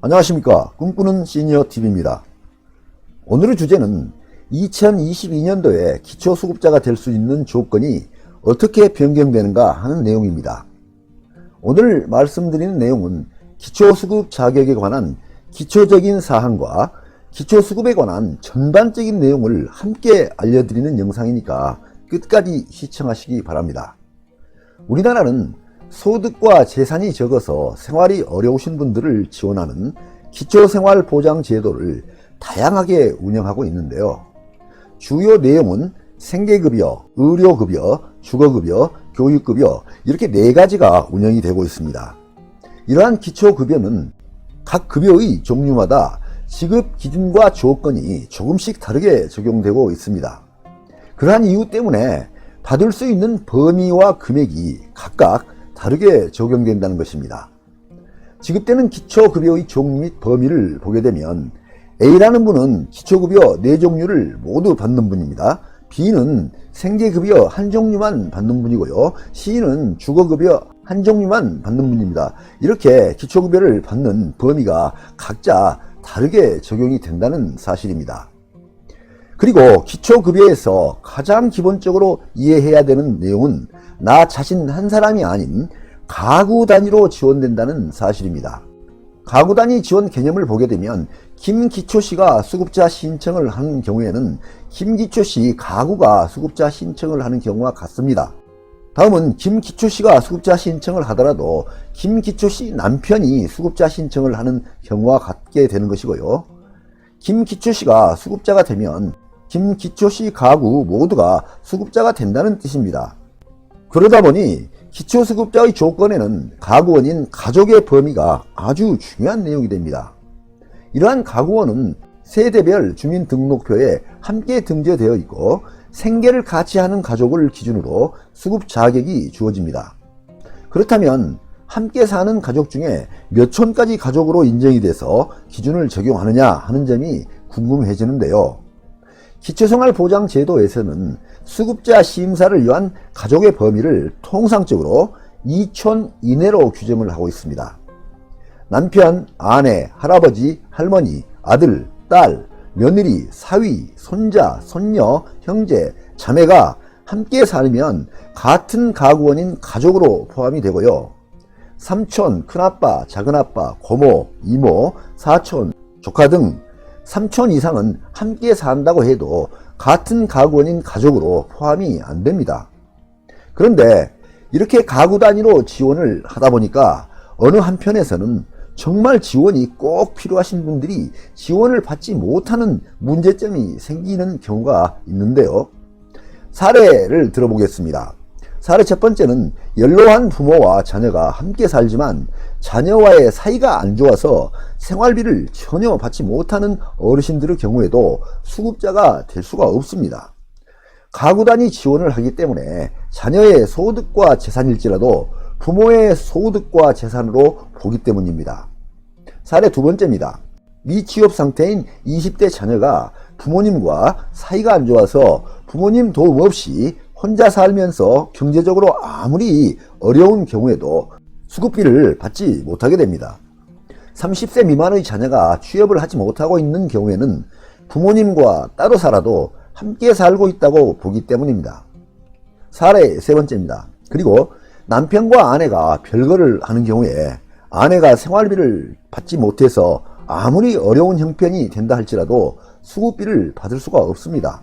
안녕하십니까. 꿈꾸는 시니어TV입니다. 오늘의 주제는 2022년도에 기초수급자가 될 수 있는 조건이 어떻게 변경되는가 하는 내용입니다. 오늘 말씀드리는 내용은 기초수급 자격에 관한 기초적인 사항과 기초수급에 관한 전반적인 내용을 함께 알려드리는 영상이니까 끝까지 시청하시기 바랍니다. 우리나라는 소득과 재산이 적어서 생활이 어려우신 분들을 지원하는 기초생활보장제도를 다양하게 운영하고 있는데요. 주요 내용은 생계급여, 의료급여, 주거급여, 교육급여 이렇게 4가지가 운영이 되고 있습니다. 이러한 기초급여는 각 급여의 종류마다 지급 기준과 조건이 조금씩 다르게 적용되고 있습니다. 그러한 이유 때문에 받을 수 있는 범위와 금액이 각각 다르게 적용된다는 것입니다. 지급되는 기초급여의 종류 및 범위를 보게 되면 A라는 분은 기초급여 4종류를 모두 받는 분입니다. B는 생계급여 한 종류만 받는 분이고요. C는 주거급여 한 종류만 받는 분입니다. 이렇게 기초급여를 받는 범위가 각자 다르게 적용이 된다는 사실입니다. 그리고 기초급여에서 가장 기본적으로 이해해야 되는 내용은 나 자신 한 사람이 아닌 가구 단위로 지원된다는 사실입니다. 가구 단위 지원 개념을 보게 되면 김기초씨가 수급자 신청을 하는 경우에는 김기초씨 가구가 수급자 신청을 하는 경우와 같습니다. 다음은 김기초씨가 수급자 신청을 하더라도 김기초씨 남편이 수급자 신청을 하는 경우와 같게 되는 것이고요. 김기초씨가 수급자가 되면 김기초씨 가구 모두가 수급자가 된다는 뜻입니다. 그러다 보니 기초수급자의 조건에는 가구원인 가족의 범위가 아주 중요한 내용이 됩니다. 이러한 가구원은 세대별 주민등록표에 함께 등재되어 있고 생계를 같이 하는 가족을 기준으로 수급 자격이 주어집니다. 그렇다면 함께 사는 가족 중에 몇 촌까지 가족으로 인정이 돼서 기준을 적용하느냐 하는 점이 궁금해지는데요. 기초생활보장제도에서는 수급자 심사를 위한 가족의 범위를 통상적으로 2촌 이내로 규정을 하고 있습니다. 남편, 아내, 할아버지, 할머니, 아들, 딸, 며느리, 사위, 손자, 손녀, 형제, 자매가 함께 살면 같은 가구원인 가족으로 포함이 되고요. 삼촌, 큰아빠, 작은아빠, 고모, 이모, 사촌, 조카 등 3촌 이상은 함께 산다고 해도 같은 가구원인 가족으로 포함이 안 됩니다. 그런데 이렇게 가구 단위로 지원을 하다 보니까 어느 한편에서는 정말 지원이 꼭 필요하신 분들이 지원을 받지 못하는 문제점이 생기는 경우가 있는데요. 사례를 들어보겠습니다. 사례 첫 번째는 연로한 부모와 자녀가 함께 살지만 자녀와의 사이가 안 좋아서 생활비를 전혀 받지 못하는 어르신들의 경우에도 수급자가 될 수가 없습니다. 가구 단위 지원을 하기 때문에 자녀의 소득과 재산일지라도 부모의 소득과 재산으로 보기 때문입니다. 사례 두 번째입니다. 미취업 상태인 20대 자녀가 부모님과 사이가 안 좋아서 부모님 도움 없이 혼자 살면서 경제적으로 아무리 어려운 경우에도 수급비를 받지 못하게 됩니다. 30세 미만의 자녀가 취업을 하지 못하고 있는 경우에는 부모님과 따로 살아도 함께 살고 있다고 보기 때문입니다. 사례 세 번째입니다. 그리고 남편과 아내가 별거를 하는 경우에 아내가 생활비를 받지 못해서 아무리 어려운 형편이 된다 할지라도 수급비를 받을 수가 없습니다.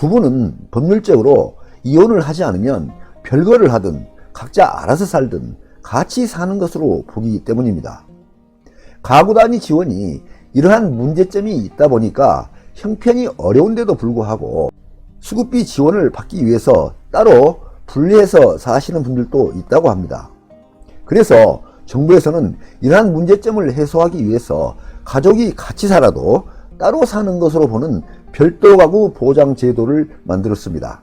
부부는 법률적으로 이혼을 하지 않으면 별거를 하든 각자 알아서 살든 같이 사는 것으로 보기 때문입니다. 가구 단위 지원이 이러한 문제점이 있다 보니까 형편이 어려운데도 불구하고 수급비 지원을 받기 위해서 따로 분리해서 사시는 분들도 있다고 합니다. 그래서 정부에서는 이러한 문제점을 해소하기 위해서 가족이 같이 살아도 따로 사는 것으로 보는 별도 가구 보장 제도를 만들었습니다.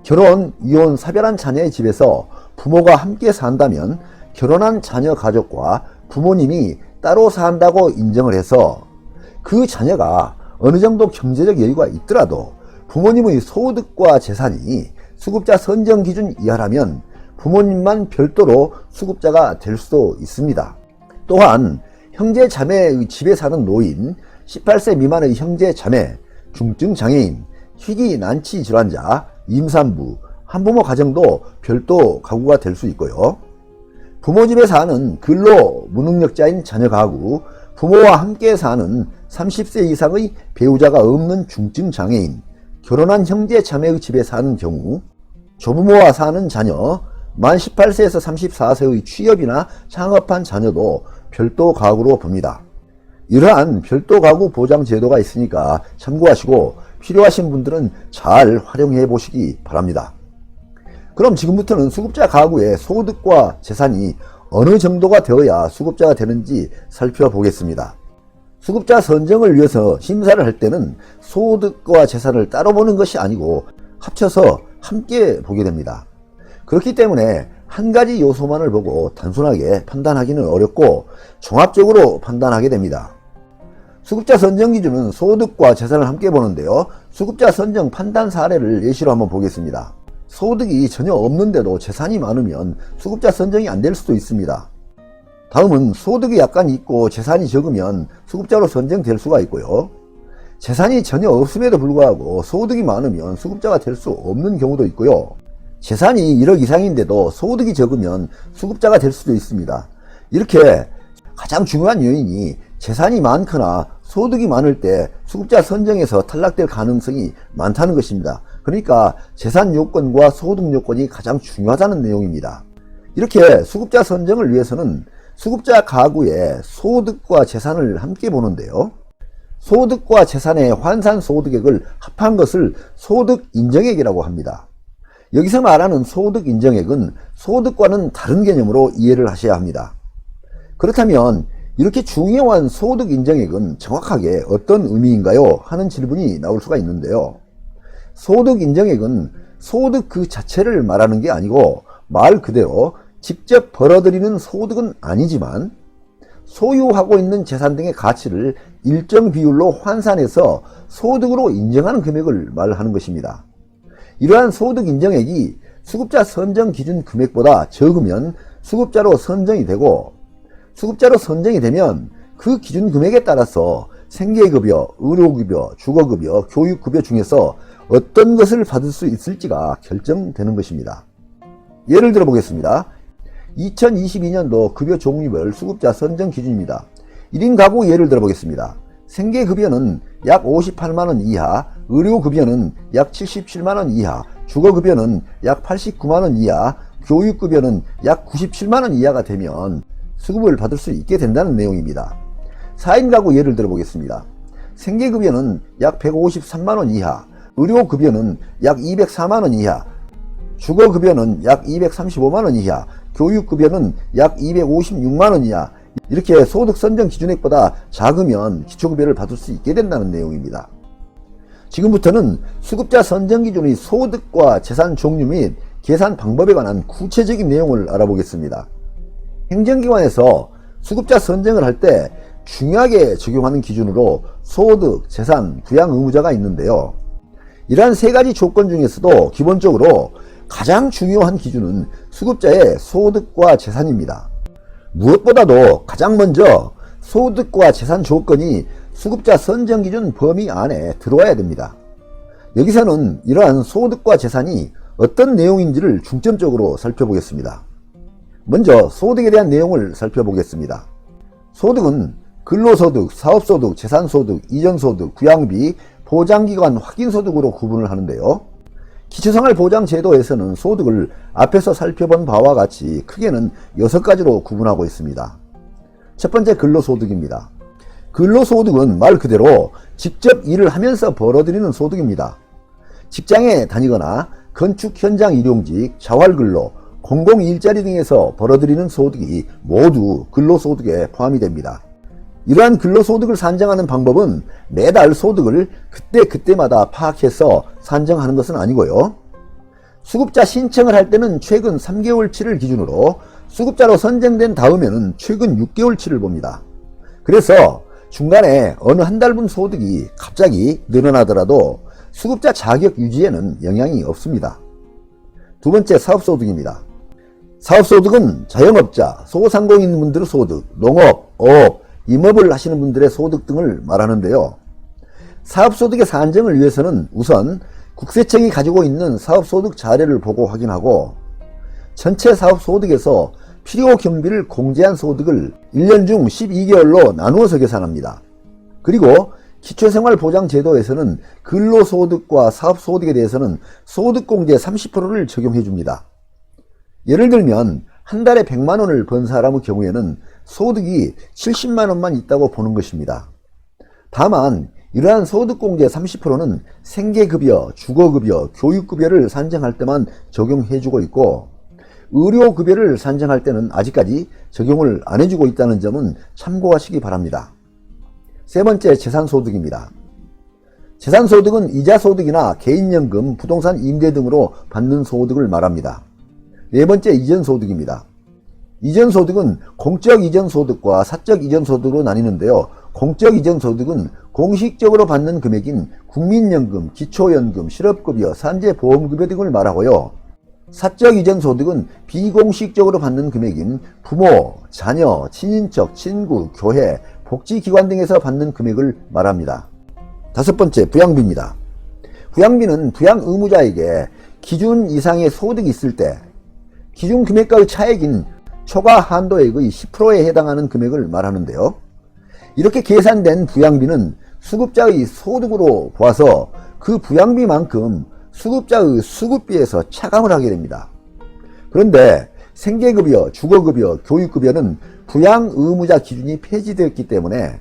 결혼, 이혼, 사별한 자녀의 집에서 부모가 함께 산다면 결혼한 자녀 가족과 부모님이 따로 산다고 인정을 해서 그 자녀가 어느 정도 경제적 여유가 있더라도 부모님의 소득과 재산이 수급자 선정 기준 이하라면 부모님만 별도로 수급자가 될 수도 있습니다. 또한 형제 자매의 집에 사는 노인, 18세 미만의 형제 자매, 중증 장애인, 희귀 난치 질환자, 임산부, 한부모 가정도 별도 가구가 될 수 있고요. 부모 집에 사는 근로 무능력자인 자녀 가구, 부모와 함께 사는 30세 이상의 배우자가 없는 중증 장애인, 결혼한 형제 자매의 집에 사는 경우, 조부모와 사는 자녀, 만 18세에서 34세의 취업이나 창업한 자녀도 별도 가구로 봅니다. 이러한 별도 가구 보장 제도가 있으니까 참고하시고 필요하신 분들은 잘 활용해 보시기 바랍니다. 그럼 지금부터는 수급자 가구의 소득과 재산이 어느 정도가 되어야 수급자가 되는지 살펴보겠습니다. 수급자 선정을 위해서 심사를 할 때는 소득과 재산을 따로 보는 것이 아니고 합쳐서 함께 보게 됩니다. 그렇기 때문에 한 가지 요소만을 보고 단순하게 판단하기는 어렵고 종합적으로 판단하게 됩니다. 수급자 선정 기준은 소득과 재산을 함께 보는데요. 수급자 선정 판단 사례를 예시로 한번 보겠습니다. 소득이 전혀 없는데도 재산이 많으면 수급자 선정이 안 될 수도 있습니다. 다음은 소득이 약간 있고 재산이 적으면 수급자로 선정될 수가 있고요. 재산이 전혀 없음에도 불구하고 소득이 많으면 수급자가 될 수 없는 경우도 있고요. 재산이 1억 이상인데도 소득이 적으면 수급자가 될 수도 있습니다. 이렇게 가장 중요한 요인이 재산이 많거나 소득이 많을 때 수급자 선정에서 탈락될 가능성이 많다는 것입니다. 그러니까 재산 요건과 소득 요건이 가장 중요하다는 내용입니다. 이렇게 수급자 선정을 위해서는 수급자 가구의 소득과 재산을 함께 보는데요. 소득과 재산의 환산 소득액을 합한 것을 소득 인정액이라고 합니다. 여기서 말하는 소득 인정액은 소득과는 다른 개념으로 이해를 하셔야 합니다. 그렇다면 이렇게 중요한 소득 인정액은 정확하게 어떤 의미인가요? 하는 질문이 나올 수가 있는데요. 소득 인정액은 소득 그 자체를 말하는 게 아니고 말 그대로 직접 벌어들이는 소득은 아니지만 소유하고 있는 재산 등의 가치를 일정 비율로 환산해서 소득으로 인정하는 금액을 말하는 것입니다. 이러한 소득 인정액이 수급자 선정 기준 금액보다 적으면 수급자로 선정이 되고, 수급자로 선정이 되면 그 기준 금액에 따라서 생계급여, 의료급여, 주거급여, 교육급여 중에서 어떤 것을 받을 수 있을지가 결정되는 것입니다. 예를 들어 보겠습니다. 2022년도 급여 종류별 수급자 선정 기준입니다. 1인 가구 예를 들어 보겠습니다. 생계급여는 약 58만원 이하, 의료급여는 약 77만원 이하, 주거급여는 약 89만원 이하, 교육급여는 약 97만원 이하가 되면 수급을 받을 수 있게 된다는 내용입니다. 4인 가구 예를 들어 보겠습니다. 생계급여는 약 153만원 이하, 의료급여는 약 204만원 이하, 주거급여는 약 235만원 이하, 교육급여는 약 256만원 이하, 이렇게 소득 선정 기준액보다 작으면 기초급여를 받을 수 있게 된다는 내용입니다. 지금부터는 수급자 선정 기준의 소득과 재산 종류 및 계산 방법에 관한 구체적인 내용을 알아보겠습니다. 행정기관에서 수급자 선정을 할 때 중요하게 적용하는 기준으로 소득, 재산, 부양 의무자가 있는데요. 이러한 세 가지 조건 중에서도 기본적으로 가장 중요한 기준은 수급자의 소득과 재산입니다. 무엇보다도 가장 먼저 소득과 재산 조건이 수급자 선정 기준 범위 안에 들어와야 됩니다. 여기서는 이러한 소득과 재산이 어떤 내용인지를 중점적으로 살펴보겠습니다. 먼저 소득에 대한 내용을 살펴보겠습니다. 소득은 근로소득, 사업소득, 재산소득, 이전소득, 부양비, 보장기관 확인소득으로 구분을 하는데요. 기초생활보장제도에서는 소득을 앞에서 살펴본 바와 같이 크게는 6가지로 구분하고 있습니다. 첫 번째 근로소득입니다. 근로소득은 말 그대로 직접 일을 하면서 벌어들이는 소득입니다. 직장에 다니거나 건축 현장 일용직, 자활근로, 공공일자리 등에서 벌어들이는 소득이 모두 근로소득에 포함이 됩니다. 이러한 근로소득을 산정하는 방법은 매달 소득을 그때마다 파악해서 산정하는 것은 아니고요. 수급자 신청을 할 때는 최근 3개월치를 기준으로, 수급자로 선정된 다음에는 최근 6개월치를 봅니다. 그래서 중간에 어느 한 달분 소득이 갑자기 늘어나더라도 수급자 자격 유지에는 영향이 없습니다. 두 번째, 사업소득입니다. 사업소득은 자영업자, 소상공인분들의 소득, 농업, 어업, 임업을 하시는 분들의 소득 등을 말하는데요. 사업소득의 산정을 위해서는 우선 국세청이 가지고 있는 사업소득 자료를 보고 확인하고 전체 사업소득에서 필요 경비를 공제한 소득을 1년 중 12개월로 나누어서 계산합니다. 그리고 기초생활보장제도에서는 근로소득과 사업소득에 대해서는 소득공제 30%를 적용해 줍니다. 예를 들면 한 달에 100만원을 번 사람의 경우에는 소득이 70만원만 있다고 보는 것입니다. 다만 이러한 소득공제 30%는 생계급여, 주거급여, 교육급여를 산정할 때만 적용해 주고 있고 의료급여를 산정할 때는 아직까지 적용을 안 해주고 있다는 점은 참고하시기 바랍니다. 세 번째, 재산소득입니다. 재산소득은 이자소득이나 개인연금, 부동산 임대 등으로 받는 소득을 말합니다. 네 번째, 이전소득입니다. 이전소득은 공적 이전소득과 사적 이전소득으로 나뉘는데요. 공적 이전소득은 공식적으로 받는 금액인 국민연금, 기초연금, 실업급여, 산재보험급여 등을 말하고요. 사적 이전소득은 비공식적으로 받는 금액인 부모, 자녀, 친인척, 친구, 교회, 복지기관 등에서 받는 금액을 말합니다. 다섯 번째, 부양비입니다. 부양비는 부양 의무자에게 기준 이상의 소득이 있을 때 기준 금액과의 차액인 초과 한도액의 10%에 해당하는 금액을 말하는데요. 이렇게 계산된 부양비는 수급자의 소득으로 보아서 그 부양비만큼 수급자의 수급비에서 차감을 하게 됩니다. 그런데 생계급여, 주거급여, 교육급여는 부양 의무자 기준이 폐지되었기 때문에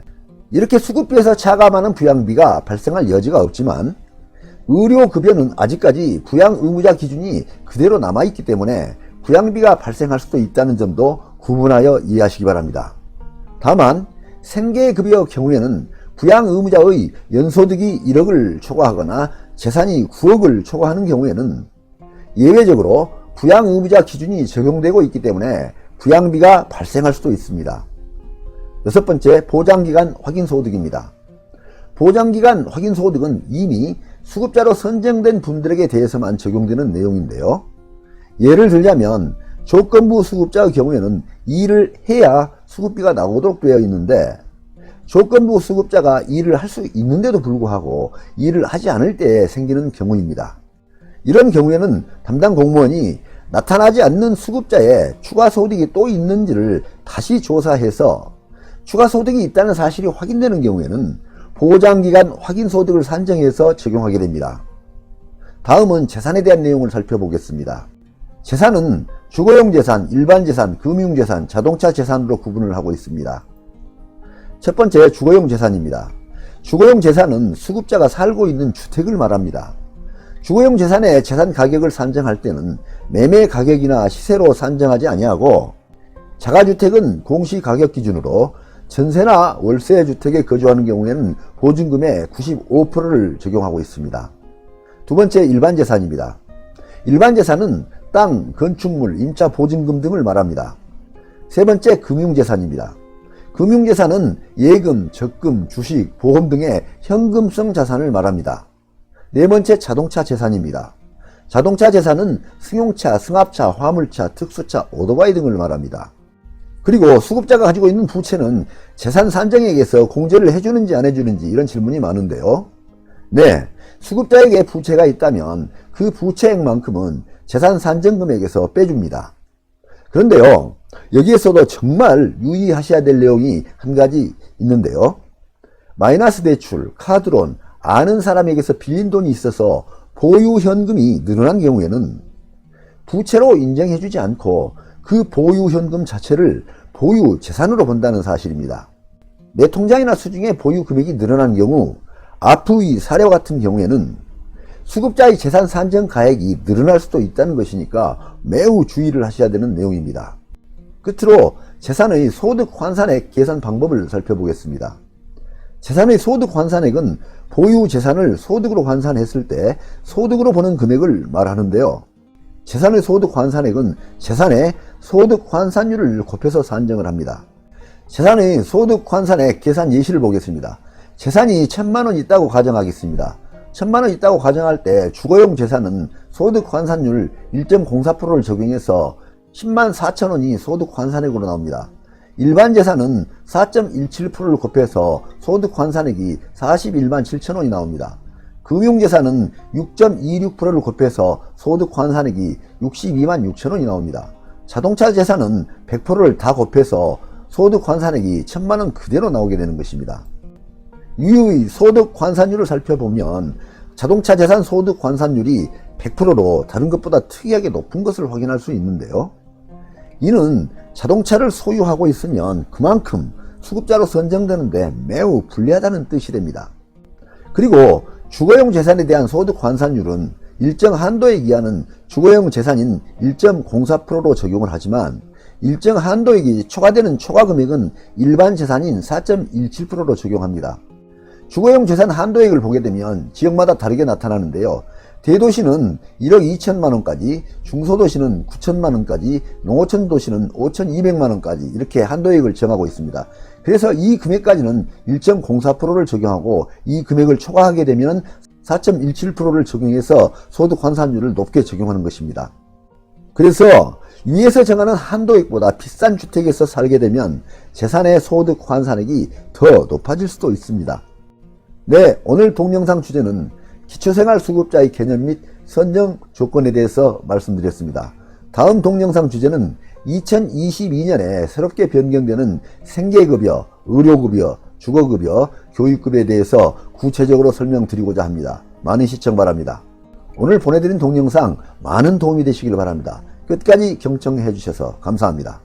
이렇게 수급비에서 차감하는 부양비가 발생할 여지가 없지만 의료급여는 아직까지 부양 의무자 기준이 그대로 남아있기 때문에 부양비가 발생할 수도 있다는 점도 구분하여 이해하시기 바랍니다. 다만 생계급여 경우에는 부양 의무자의 연소득이 1억을 초과하거나 재산이 9억을 초과하는 경우에는 예외적으로 부양 의무자 기준이 적용되고 있기 때문에 부양비가 발생할 수도 있습니다. 여섯 번째, 보장기간 확인소득입니다. 보장기간 확인소득은 이미 수급자로 선정된 분들에게 대해서만 적용되는 내용인데요. 예를 들자면 조건부 수급자의 경우에는 일을 해야 수급비가 나오도록 되어 있는데 조건부 수급자가 일을 할 수 있는데도 불구하고 일을 하지 않을 때 생기는 경우입니다. 이런 경우에는 담당 공무원이 나타나지 않는 수급자의 추가 소득이 또 있는지를 다시 조사해서 추가 소득이 있다는 사실이 확인되는 경우에는 보장기간 확인소득을 산정해서 적용하게 됩니다. 다음은 재산에 대한 내용을 살펴보겠습니다. 재산은 주거용 재산, 일반 재산, 금융재산, 자동차 재산으로 구분을 하고 있습니다. 첫 번째, 주거용 재산입니다. 주거용 재산은 수급자가 살고 있는 주택을 말합니다. 주거용 재산의 재산 가격을 산정할 때는 매매 가격이나 시세로 산정하지 아니하고 자가주택은 공시가격 기준으로 전세나 월세 주택에 거주하는 경우에는 보증금의 95%를 적용하고 있습니다. 두 번째, 일반 재산입니다. 일반 재산은 땅, 건축물, 임차 보증금 등을 말합니다. 세 번째, 금융재산입니다. 금융재산은 예금, 적금, 주식, 보험 등의 현금성 자산을 말합니다. 네 번째, 자동차 재산입니다. 자동차 재산은 승용차, 승합차, 화물차, 특수차, 오토바이 등을 말합니다. 그리고 수급자가 가지고 있는 부채는 재산 산정액에서 공제를 해주는지 안 해주는지 이런 질문이 많은데요. 네, 수급자에게 부채가 있다면 그 부채액만큼은 재산 산정금액에서 빼줍니다. 그런데요, 여기에서도 정말 유의하셔야 될 내용이 한 가지 있는데요. 마이너스 대출, 카드론, 아는 사람에게서 빌린 돈이 있어서 보유 현금이 늘어난 경우에는 부채로 인정해주지 않고 그 보유 현금 자체를 보유 재산으로 본다는 사실입니다. 내 통장이나 수중에 보유 금액이 늘어난 경우 앞의 사례와 같은 경우에는 수급자의 재산 산정 가액이 늘어날 수도 있다는 것이니까 매우 주의를 하셔야 되는 내용입니다. 끝으로 재산의 소득 환산액 계산 방법을 살펴보겠습니다. 재산의 소득 환산액은 보유 재산을 소득으로 환산했을 때 소득으로 보는 금액을 말하는데요. 재산의 소득 환산액은 재산의 소득 환산율을 곱해서 산정을 합니다. 재산의 소득 환산액 계산 예시를 보겠습니다. 재산이 1000만원 있다고 가정하겠습니다. 1000만원 있다고 가정할 때 주거용 재산은 소득 환산율 1.04%를 적용해서 104,000원이 소득 환산액으로 나옵니다. 일반 재산은 4.17%를 곱해서 소득 환산액이 41만 7천 원이 나옵니다. 금융재산은 6.26%를 곱해서 소득 환산액이 62만 6천 원이 나옵니다. 자동차 재산은 100%를 다 곱해서 소득 환산액이 1,000만 원 그대로 나오게 되는 것입니다. 유의 소득 환산율을 살펴보면 자동차 재산 소득 환산율이 100%로 다른 것보다 특이하게 높은 것을 확인할 수 있는데요. 이는 자동차를 소유하고 있으면 그만큼 수급자로 선정되는데 매우 불리하다는 뜻이 됩니다. 그리고 주거용 재산에 대한 소득 환산율은 일정 한도에 기하는 주거용 재산인 1.04%로 적용을 하지만 일정 한도액이 초과되는 초과금액은 일반 재산인 4.17%로 적용합니다. 주거용 재산 한도액을 보게 되면 지역마다 다르게 나타나는데요. 대도시는 1억 2천만 원까지, 중소도시는 9천만 원까지, 농어촌 도시는 5,200만 원까지 이렇게 한도액을 정하고 있습니다. 그래서 이 금액까지는 1.04%를 적용하고 이 금액을 초과하게 되면 4.17%를 적용해서 소득 환산율을 높게 적용하는 것입니다. 그래서 위에서 정하는 한도액보다 비싼 주택에서 살게 되면 재산의 소득 환산액이 더 높아질 수도 있습니다. 네, 오늘 동영상 주제는 기초생활수급자의 개념 및 선정 조건에 대해서 말씀드렸습니다. 다음 동영상 주제는 2022년에 새롭게 변경되는 생계급여, 의료급여, 주거급여, 교육급여에 대해서 구체적으로 설명드리고자 합니다. 많은 시청 바랍니다. 오늘 보내드린 동영상 많은 도움이 되시길 바랍니다. 끝까지 경청해 주셔서 감사합니다.